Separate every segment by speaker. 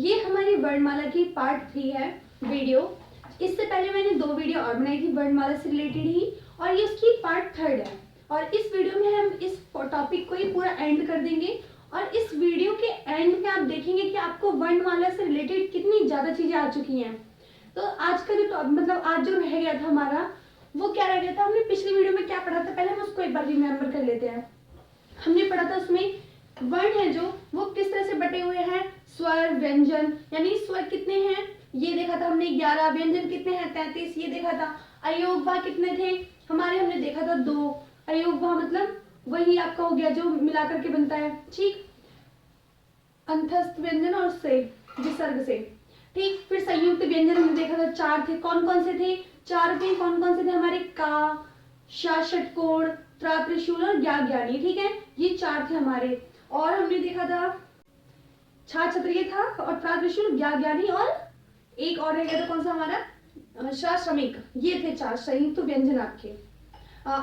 Speaker 1: ये हमारी वर्णमाला की पार्ट 3 है वीडियो। इससे पहले मैंने 2 वीडियो और बनाई थी वर्णमाला से रिलेटेड ही, और ये उसकी पार्ट 3 है। और इस वीडियो में हम इस टॉपिक को ही पूरा एंड कर देंगे। और इस वीडियो के एंड में आप देखेंगे कि आपको वर्णमाला से रिलेटेड कितनी ज्यादा चीजें आ चुकी हैं। तो आज का जो मतलब आज जो रह गया था हमारा, वो क्या रह गया था, हमने पिछली वीडियो में क्या पढ़ा था, पहले हम उसको एक बार रिमेम्बर कर लेते हैं। हमने पढ़ा था उसमें वर्ण है जो वो किस तरह से बटे हुए हैं, स्वर व्यंजन, यानी स्वर कितने हैं ये देखा था हमने 11, व्यंजन कितने हैं 33 ये देखा था। अयोगवा कितने थे हमारे, हमने देखा था 2। अयोगवा मतलब वही आपका हो गया जो मिला करके बनता है, ठीक, अंतस्थ व्यंजन और से विसर्ग से, ठीक। फिर संयुक्त व्यंजन हमने देखा था 4 थे, कौन कौन से थे, 4 थे, कौन कौन से थे हमारे, का, शा, षटकोण, त्रा, त्रिशूल और ज्ञा, ज्ञानी, ठीक है, ये 4 थे हमारे। और हमने देखा था छा, क्षत्रिय था, और त्रा, त्रिशूल, ज्ञा, ज्ञानी, और एक और रह गया था कौन सा हमारा, शा, श्रमिक, ये थे 4 संयुक्त व्यंजन आपके।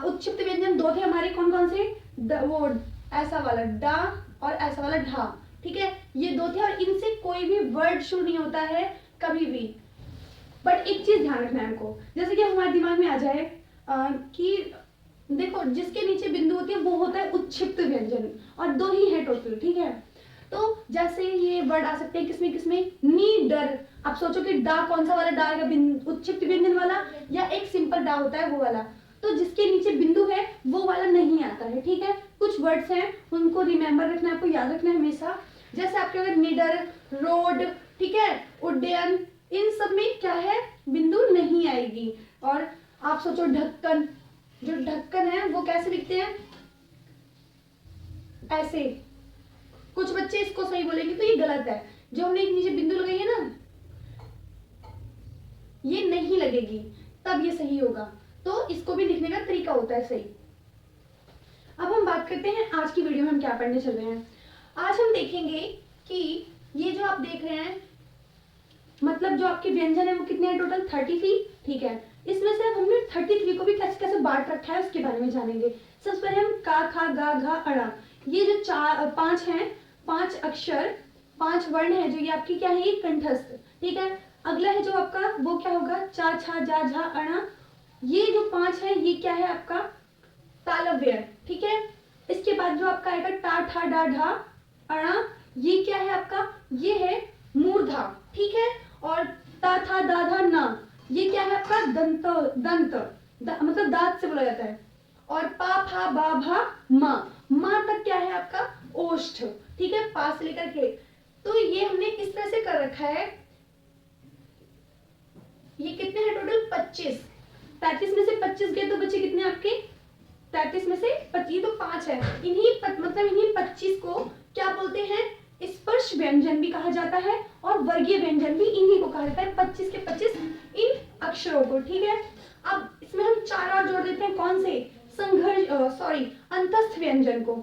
Speaker 1: उत्क्षिप्त व्यंजन 2 थे हमारे, कौन कौन से, वो ऐसा वाला डा और ऐसा वाला ढा, ठीक है, ये 2 थे। और इनसे कोई भी वर्ड शुरू नहीं होता है कभी भी। बट एक चीज ध्यान रखना है हमको, जैसे कि हमारे दिमाग में आ जाए कि देखो जिसके नीचे बिंदु होती है वो होता है उत्क्षिप्त व्यंजन, और 2 ही है टोटल, ठीक है। तो जैसे ये वर्ड आ सकते हैं किसमें किसमें, नी, डर। आप सोचो कि डा कौन सा वाला डा आएगा, उत्क्षिप्त व्यंजन वाला, या एक सिंपल डा होता है वो वाला। तो जिसके नीचे बिंदु है वो वाला नहीं आता है, ठीक है। कुछ वर्ड्स हैं उनको रिमेम्बर रखना है, आपको याद रखना है हमेशा। जैसे आपके अगर निडर, रोड, ठीक है, उड्डयन, इन सब में क्या है, बिंदु नहीं आएगी। और आप सोचो ढक्कन, जो ढक्कन है वो कैसे लिखते हैं, ऐसे। कुछ बच्चे इसको सही बोलेंगे तो ये गलत है, जो हमने नीचे बिंदु लगाई है ना ये नहीं लगेगी, तब ये सही होगा। तो इसको भी लिखने का तरीका होता है सही। अब हम बात करते हैं आज की वीडियो में हम क्या पढ़ने चल रहे हैं। आज हम देखेंगे कि ये जो आप देख रहे हैं, मतलब जो आपके व्यंजन है वो कितने हैं टोटल, 33, ठीक है। इसमें से अब हमने 33 को भी कैसे कैसे बांट रखा है उसके बारे में जानेंगे। सबसे पहले हम का, खा, गा, घा, अड़ा, ये जो 5 हैं, 5 अक्षर, 5 वर्ण है जो ये आपकी क्या है, ये कंठस्थ, ठीक है। अगला है जो आपका वो क्या होगा, चा, छा, जा, झा, अणा, ये जो 5 है ये क्या है आपका, तालव्य, ठीक है। इसके बाद जो आपका आएगा टा, ठा, डा, ढा, अणा, ये क्या है आपका, ये है मूर्धा, ठीक है। और ता, था, दा, धा, ना, ये क्या है आपका, दंत, मतलब दांत से बोला जाता है। और पा, फा, बा, भा, मा तक क्या है आपका, ओष्ठ, ठीक है, पास लेकर के। तो ये हमने इस तरह से कर रखा है। ये कितने हैं टोटल, 25। 33 में से 25 गए तो बचे कितने आपके, 33 में से 25, तो 5 है। मतलब इन्हीं 25 को क्या बोलते हैं, स्पर्श व्यंजन भी कहा जाता है, और वर्गीय व्यंजन भी इन्हीं को कहा जाता है, 25 के 25 इन अक्षरों को, ठीक है। अब इसमें हम 4 और जोड़ देते हैं, कौन से, अंतस्थ व्यंजन को।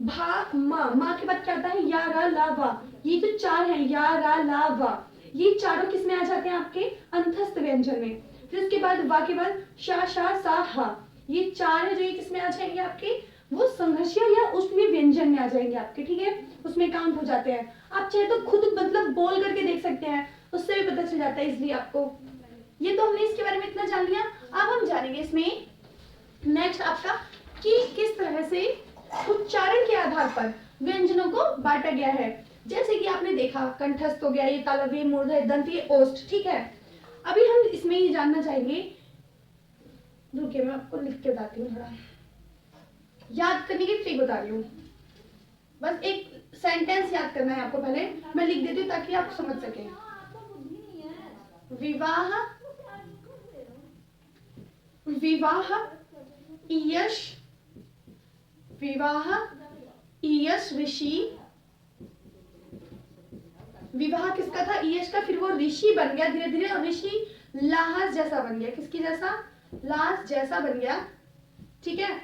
Speaker 1: भा, मा के बाद क्या आता है, या, रा, ला, वा, ये जो 4 है, या, रा, ला, वा, ये चारों किसमें आ जाते हैं आपके, अंतस्थ व्यंजन में। फिर उसके बाद वा के बाद शा, शा, सा, हा, ये 4 है जो ये किसमें आ जाएंगे आपके, वो संघर्षीय या उष्मीय व्यंजन में आ जाएंगे आपके, ठीक है, उसमें काउंट हो जाते हैं। आप चाहे तो खुद मतलब बोल करके देख सकते हैं, उससे भी पता चल जाता है इसलिए आपको। ये तो हमने इसके बारे में इतना जान लिया। अब हम जानेंगे इसमें नेक्स्ट आपका कि किस तरह से उच्चारण के आधार पर व्यंजनों को बांटा गया है। जैसे कि आपने देखा कंठस्थ हो गया, ये तालव्य, मूर्धन्य, दंत, ये ओष्ठ, ठीक है। अभी हम इसमें ये जानना चाहेंगे, रुकिए मैं आपको लिख के बताती हूँ, थोड़ा याद करने की ट्रिक बता रही हूँ। बस एक सेंटेंस याद करना है आपको, पहले मैं लिख देती हूँ ताकि आप समझ सके। विवाह, विवाह, ईयश, विवाह, ईयश, ऋषि, विवाह किसका था, ईयश का, फिर वो ऋषि बन गया धीरे धीरे, और ऋषि लाहस जैसा बन गया, किसकी जैसा, लाहस जैसा बन गया, ठीक है।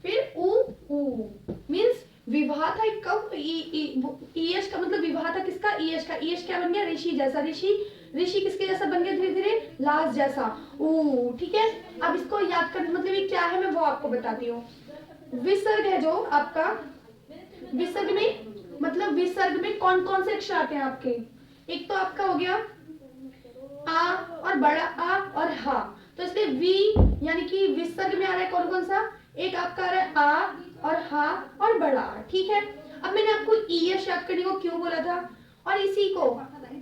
Speaker 1: फिर ऊ मींस विवाह था एक कब, ईयश का मतलब विवाह था किसका, ईयश का, ईयश क्या बन गया, ऋषि जैसा, ऋषि किसके जैसा बन गया धीरे धीरे, लाहस जैसा, ऊ, ठीक है। अब इसको याद कर, मतलब ये क्या है मैं वो आपको बताती हूँ। विसर्ग है जो आपका, विसर्ग में मतलब विसर्ग में कौन कौन से अक्षर आते हैं आपके, एक तो आपका हो गया आ और बड़ा आ और हा, तो इसलिए वी यानी कि विसर्ग में आ रहा है कौन कौन सा, एक आपका आ रहा है आ और हा और बड़ा आ, ठीक है। अब मैंने आपको ईयश याद करने को क्यों बोला था, और इसी को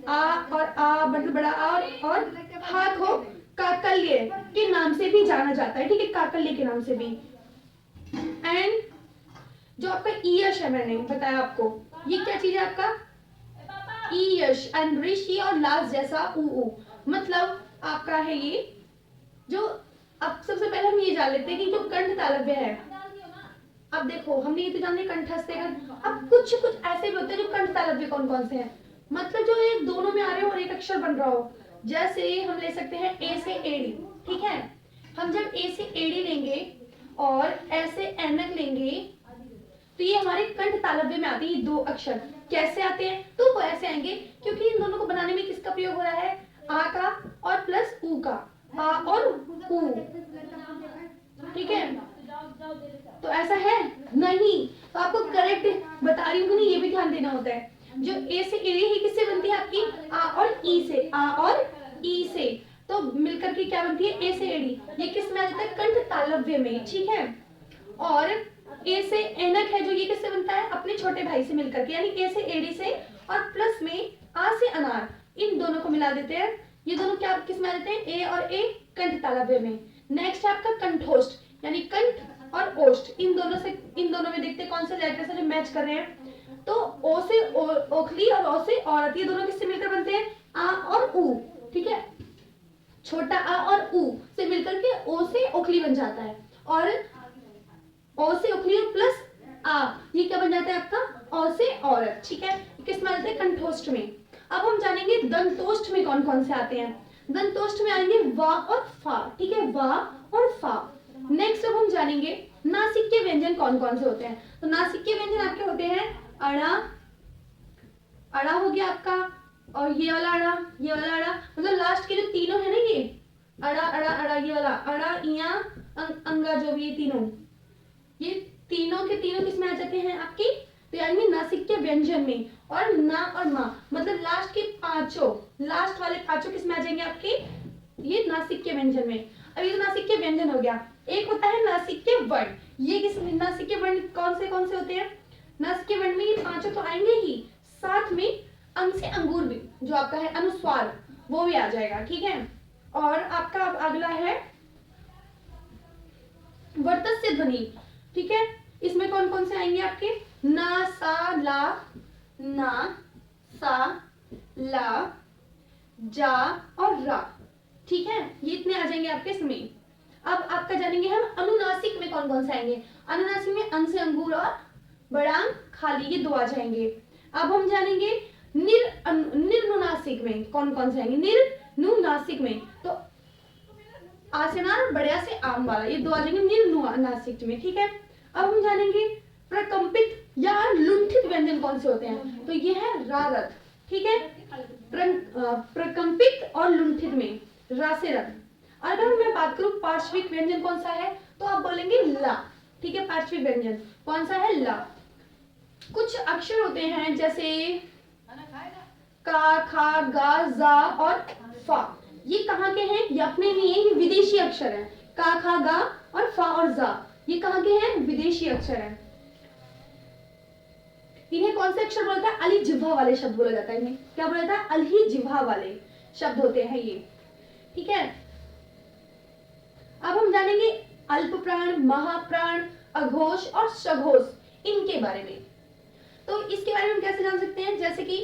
Speaker 1: आ और आ मतलब बड़ा आ और हा को काकल्य के नाम से भी जाना जाता है, ठीक है, काकल्य के नाम से भी। एंड जो आपका ईयश है मैंने बताया आपको, ये क्या चीज है आपका ईयश, एंड ऋषि और लास्ट जैसा ऊ, मतलब आपका है ये जो, अब सबसे पहले हम ये जान लेते हैं कि जो कंठ तालव्य है, अब देखो हमने ये तो जान लिया कंठस्थ है, अब कुछ कुछ ऐसे भी होते हैं जो कंठ तालव्य कौन कौन से हैं, मतलब जो एक दोनों में आ रहे हो और एक अक्षर बन रहा हो, जैसे हम ले सकते हैं ए से एडी, ठीक है, हम जब ए से एडी लेंगे और ऐसे एनक लेंगे तो ये हमारे कंठ तालव्य में आते हैं, ये दो अक्षर कैसे आते हैं, तो वो ऐसे आएंगे क्योंकि इन दोनों को बनाने में किसका प्रयोग हो रहा है, आ का और प्लस ऊ का, आ और ऊ, ठीक है, तो ऐसा है नहीं, तो आपको करेक्ट बता रही हूँ नहीं, ये भी ध्यान देना होता है, जो ए से एडी ही किससे बनती है आपकी आ और ई से, आ और ई से, तो मिलकर के क्या बनती है ए से एडी, ये किस में आ जाता है कंठ तालव्य में, ठीक है। और ए से एनक है जो ये किससे बनता है अपने छोटे भाई से मिलकर के, यानी ए से एडी से, और प्लस में आ से अनार, इन दोनों को मिला देते हैं, ये दोनों क्या किस में आ जाते हैं ए और ए कंठ तालव्य में। नेक्स्ट है आपका कंठोष्ठ, यानी कंठ और ओष्ठ, इन दोनों में देखते हैं कौन से लेटर से जो मैच कर रहे हैं, तो ओ से ओखली और ओ से औरत, ये दोनों किससे मिलकर बनते हैं आ और ऊ, ठीक है, छोटा आ और ऊ से मिलकर के ओ से ओखली बन जाता है, और ओ से ओखली प्लस आ, ये क्या बन जाता है आपका ओ से औरत, ठीक है, किस में आते हैं कंठोष्ठ में। अब हम जानेंगे दंतोष्ठ में कौन कौन से आते हैं, दंतोष्ठ में आएंगे वा और फा, ठीक है, वा और फा। नेक्स्ट अब हम जानेंगे नासिक के व्यंजन कौन कौन से होते हैं, तो नासिक के व्यंजन आपके होते हैं अड़ा, अड़ा हो गया आपका, और ये वाला अड़ा, ये वाला अड़ा, मतलब लास्ट के जो तीनों है ना, ये अड़ा अड़ा अड़ा, ये वाला अड़ा इया अंगा, जो भी ये तीनों, ये तीनों के तीनों किस में आ जाते हैं आपकी, तो यानी नासिक के व्यंजन में, और ना और मा मतलब लास्ट के पांचों, लास्ट वाले पांचों किस में आ जाएंगे आपके, ये नासिक के व्यंजन में। अब ये तो नासिक के व्यंजन हो गया, एक होता है नासिक के वर्ण, ये किस नासिक के वर्ण कौन से होते हैं, नासिक के वर्ण में ये पांचों तो आएंगे ही, साथ में अंग से अंगूर भी, जो आपका है अनुस्वार, वो भी आ जाएगा, ठीक है। और आपका अब अगला है वर्तस्य ध्वनि, ठीक है, इसमें कौन कौन से आएंगे आपके, ना सा ला, ना सा ला, जा और रा, ठीक है, ये इतने आ जाएंगे आपके इसमें। अब आपका जानेंगे हम अनुनासिक में कौन कौन से आएंगे, अनुनासिक में अंग से अंगूर और बड़ांग खाली, ये दो आ जाएंगे। अब हम जानेंगे निर्नुनासिक में कौन कौन से आएंगे, निर्नुनासिक में तो आसेनार और बढ़िया से आम वाला, ये दो आ जाएंगे निर्नुनासिक में, ठीक है। अब हम जानेंगे प्रकंपित या लुंठित व्यंजन कौन से होते हैं, तो ये है रारथ, ठीक है, प्रकंपित और लुंठित में रा से रथ। अगर मैं बात करूं पार्श्विक व्यंजन कौन सा है, तो आप बोलेंगे ला, ठीक है, पार्श्विक व्यंजन कौन सा है, ला। कुछ अक्षर होते हैं जैसे का, खा, गा, जा और फा, ये कहाँ के हैं, ये अपने लिए ये विदेशी अक्षर है, का, खा, गा और फा और जा, ये कहाँ के हैं, विदेशी अक्षर है। इन्हें कौन से अक्षर बोलता है, अली जिह्वा वाले शब्द बोला जाता है, इन्हें क्या बोला जाता है, अली जिह्वा वाले शब्द होते हैं ये, ठीक है। अब हम जानेंगे अल्प प्राण, महाप्राण, अघोष और सघोष, इनके बारे में। तो इसके बारे में हम कैसे जान सकते हैं, जैसे कि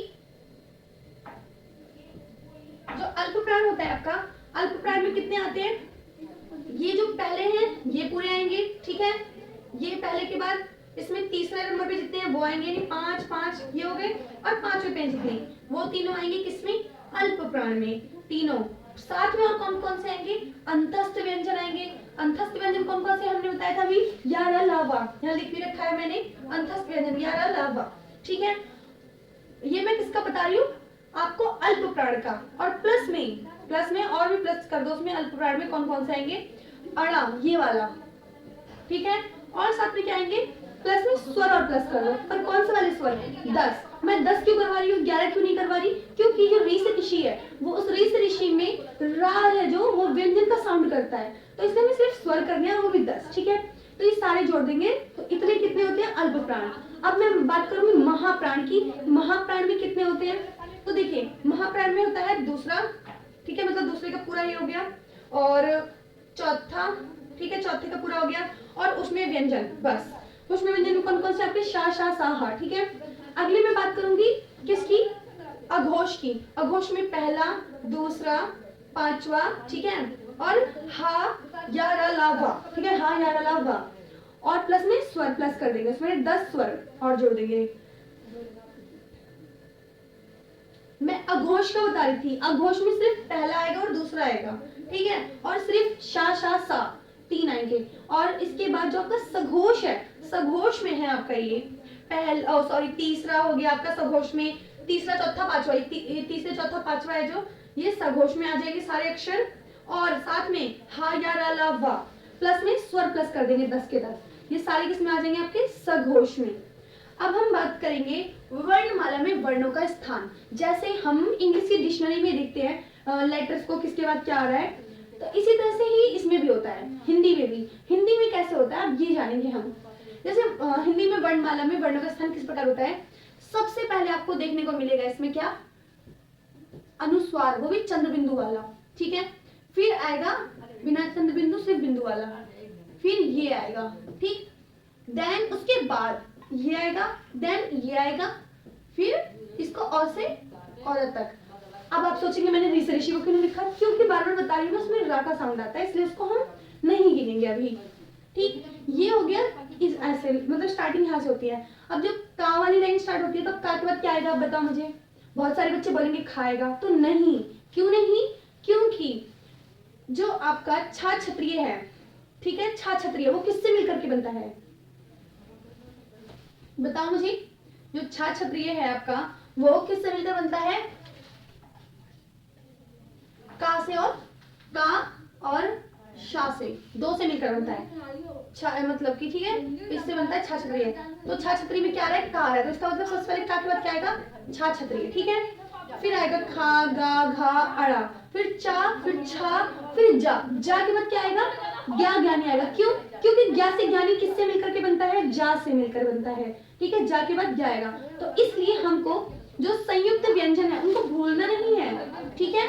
Speaker 1: जो अल्प प्राण होता है आपका, अल्प प्राण में कितने आते हैं, ये जो पहले हैं ये पूरे आएंगे, ठीक है, ये पहले के बाद इसमें तीसरे नंबर पे जितने हैं वो आएंगे, यानी 5 5 ये हो गए, और 5वें पे जितने वो तीनों आएंगे किसमें, अल्प प्राण में, तीनों। साथ में और कौन कौन से आएंगे, अंतस्थ व्यंजन आएंगे। अंतस्थ व्यंजन कौन कौन से हमने बताया था अभी, यारा लावा, यहाँ लिख भी रखा है मैंने, अंतस्थ व्यंजन यारा लावा, ठीक है। ये मैं किसका बता रही हूँ आपको, अल्प प्राण का, और प्लस में और भी प्लस कर दो, उसमें अल्प प्राण में कौन कौन से आएंगे, अड़ा, ये वाला, ठीक है, और साथ में क्या आएंगे, प्लस में स्वर और प्लस कर दो, पर कौन से वाले स्वर, 10, मैं 10 क्यों करवा रही हूँ, 11 क्यों नहीं करवा रही, क्योंकि जो करता है, तो इसमें हमें सिर्फ स्वर करने हैं, वो भी 10। ठीक है, तो ये सारे जोड़ देंगे तो इतने कितने होते हैं अल्प प्राण। अब मैं बात करूंगी महाप्राण की। महाप्राण में कितने होते हैं, तो देखिए महाप्राण में होता है दूसरा, ठीक है, मतलब दूसरे का पूरा ये हो गया, और चौथा, ठीक है, चौथे का पूरा हो गया, और उसमें व्यंजन, बस उसमें व्यंजन में कौन कौन से आपके शा शा सा हा। ठीक है, अगले मैं बात करूंगी किसकी, अघोष की। अघोष में पहला, दूसरा, पांचवा, ठीक है, और हा या रा ला वा, ठीक है, हा या रा ला वा, और प्लस में स्वर प्लस कर देंगे, उसमें 10 स्वर और जोड़ देंगे। मैं अघोष का बता रही थी, अघोष में सिर्फ पहला आएगा और दूसरा आएगा, ठीक है, और सिर्फ शा शा सा 3 आएंगे। और इसके बाद जो आपका सघोष है, सघोष में है आपका ये सॉरी तीसरा हो गया आपका सघोष में, तीसरा चौथा पांचवा, तीसरे चौथा पांचवा है जो, ये सघोष में आ जाएंगे सारे अक्षर, और साथ में हा या रा ला वा, प्लस में स्वर प्लस कर देंगे 10 के 10, ये सारे किसमें आ जाएंगे आपके सघोष में। अब हम बात करेंगे वर्णमाला में वर्णों का स्थान। जैसे हम इंग्लिश की डिक्शनरी में देखते हैं लेटर्स को किसके बाद क्या आ रहा है, तो इसी तरह से ही इसमें भी होता है, हिंदी में भी। हिंदी में कैसे होता है अब ये जानेंगे हम। जैसे हिंदी में वर्णमाला में वर्णों का स्थान किस प्रकार होता है, सबसे पहले आपको देखने को मिलेगा इसमें क्या, अनुस्वार, वो भी चंद्र बिंदु वाला, ठीक है, फिर आएगा बिना चंद्र बिंदु सिर्फ बिंदु वाला, फिर ये आएगा, ठीक, देन उसके बाद ये आएगा, देन ये आएगा, फिर इसको और से औरत तक। अब आप सोचेंगे मैंने ऋषि ऋषि को क्यों लिखा, क्योंकि बार बार बता रही हूँ उसमें रा का साउंड आता है, इसलिए उसको हम नहीं गिनेंगे अभी। ठीक, ये हो गया इस ऐसे, मतलब स्टार्टिंग यहाँ से होती है। अब जब का वाली लाइन स्टार्ट होती है तो का के बाद क्या आएगा, बताओ मुझे। बहुत सारे बच्चे बोलेंगे खाएगा, तो नहीं, क्यों नहीं, क्योंकि जो आपका छा क्षत्रिय है, ठीक है, छा क्षत्रिय वो किससे मिलकर के बनता है, बताओ मुझे। जो छा क्षत्रिय है आपका वो किससे मिलकर बनता है, का से, और का और शा से, दो से मिलकर बनता है, मतलब कि ठीक है, इससे बनता है छा क्षत्रिय। तो छा क्षत्रिय में क्या आ रहा है, का आ रहा है, तो इसका मतलब सबसे पहले का के बाद क्या आएगा, छा क्षत्रिय, ठीक है, फिर आएगा खा गा घा अड़ा, फिर चा, फिर छा, फिर जा, जा के बाद क्या आएगा, ज्ञा, ज्ञानी आएगा। क्यों, क्योंकि ज्ञा से ज्ञानी किससे मिलकर के बनता है, जा से मिलकर बनता है, ठीक है, जा के बाद ज्ञा आएगा। तो इसलिए हमको जो संयुक्त व्यंजन है उनको भूलना नहीं है, ठीक है।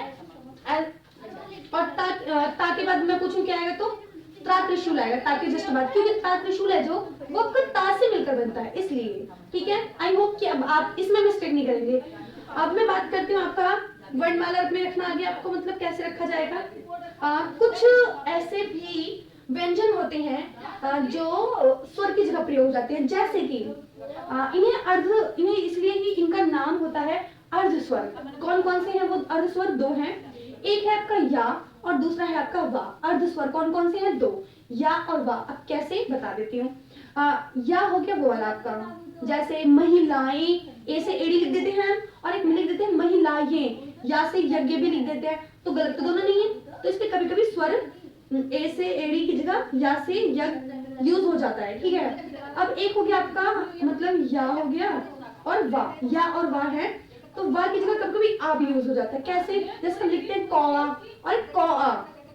Speaker 1: और ता के बाद मैं पूछूं क्या आएगा, तो त्रा त्रिशूल आएगा, ता के जस्ट बाद, क्योंकि ता त्रिशूल है जो वो आपका ता से मिलकर बनता है, इसलिए, ठीक है। आई होप कि अब आप इसमें मिस्टेक नहीं करेंगे। अब मैं बात करती हूँ आपका वर्णमाला में रखना आगे आपको मतलब कैसे रखा जाएगा। कुछ ऐसे भी व्यंजन होते हैं जो स्वर की जगह प्रयोग जाते हैं, जैसे कि इन्हें इसलिए ही इनका नाम होता है अर्ध स्वर। कौन कौन से हैं वो अर्ध स्वर, दो हैं, एक है आपका या और दूसरा है आपका वा। अर्ध स्वर कौन कौन से हैं, दो, या और वा। अब कैसे बता देती हूँ। या हो गया वो वाला आपका, जैसे महिलाएं, ए से एड़ी लिख देते हैं, और एक में लिख देते हैं महिलाएं, या से यज्ञ भी लिख देते हैं, तो गलत तो दोनों नहीं है। तो इस पे कभी कभी स्वर ए से एड़ी की जगह या से यज्ञ यूज हो जाता है, ठीक है। अब एक हो गया आपका मतलब या हो गया और वा, या और वा है, तो वा की जगह कभी कभी आ भी यूज हो जाता है। कैसे, जैसे हम लिखते हैं कौवा और कौआ,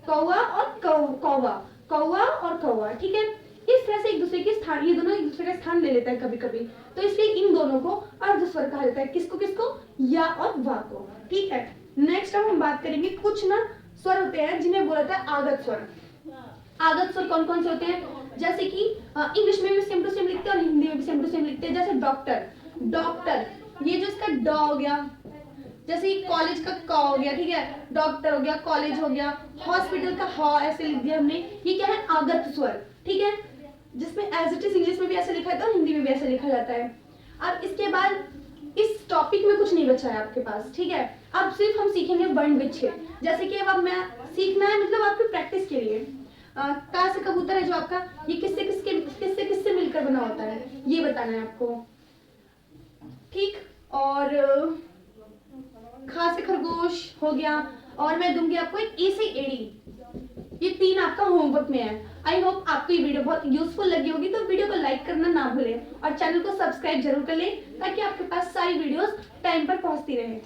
Speaker 1: कौवा और कौवा, कौवा और कौवा, ठीक है। इस तरह से एक दूसरे के स्थान, ये दोनों एक दूसरे का स्थान ले लेता है कभी कभी, तो इसलिए इन दोनों को अर्ध स्वर कहा जाता है। किसको किसको, या और वा को, ठीक है। नेक्स्ट हम बात करेंगे कुछ ना स्वर होते हैं जिन्हें बोला जाता है आगत स्वर। आगत स्वर कौन कौन से होते हैं, जैसे कि इंग्लिश में भी सेम टू सेम लिखते हैं और हिंदी में भी सेम टू सेम लिखते हैं। जैसे डॉक्टर, डॉक्टर, ये जो इसका ड हो गया, जैसे कॉलेज का क हो गया, ठीक है, डॉक्टर हो गया, कॉलेज हो गया, हॉस्पिटल का ह ऐसे लिख दिया हमने, ये क्या है, आगत स्वर, ठीक है, जिसमें एज इट इज इंग्लिश में भी ऐसे लिखा जाता है और हिंदी में भी ऐसे लिखा जाता है। अब इसके बाद इस टॉपिक में कुछ नहीं बचा है आपके पास, ठीक है। अब सिर्फ हम सीखेंगे वर्ण विच्छेद, जैसे कि अब मैं सीखना है मतलब आपकी प्रैक्टिस के लिए। का से कबूतर है जो आपका, ये किससे किससे मिलकर बना होता है, ये बताना है आपको, ठीक। और खा से खरगोश हो गया, और मैं दूंगी आपको एक ए से एड़ी। ये तीन आपका होमवर्क में है। आई होप आपको ये वीडियो बहुत यूजफुल लगी होगी, तो वीडियो को लाइक करना ना भूलें और चैनल को सब्सक्राइब जरूर कर लें ताकि आपके पास सारी वीडियोस टाइम पर पहुंचती रहे।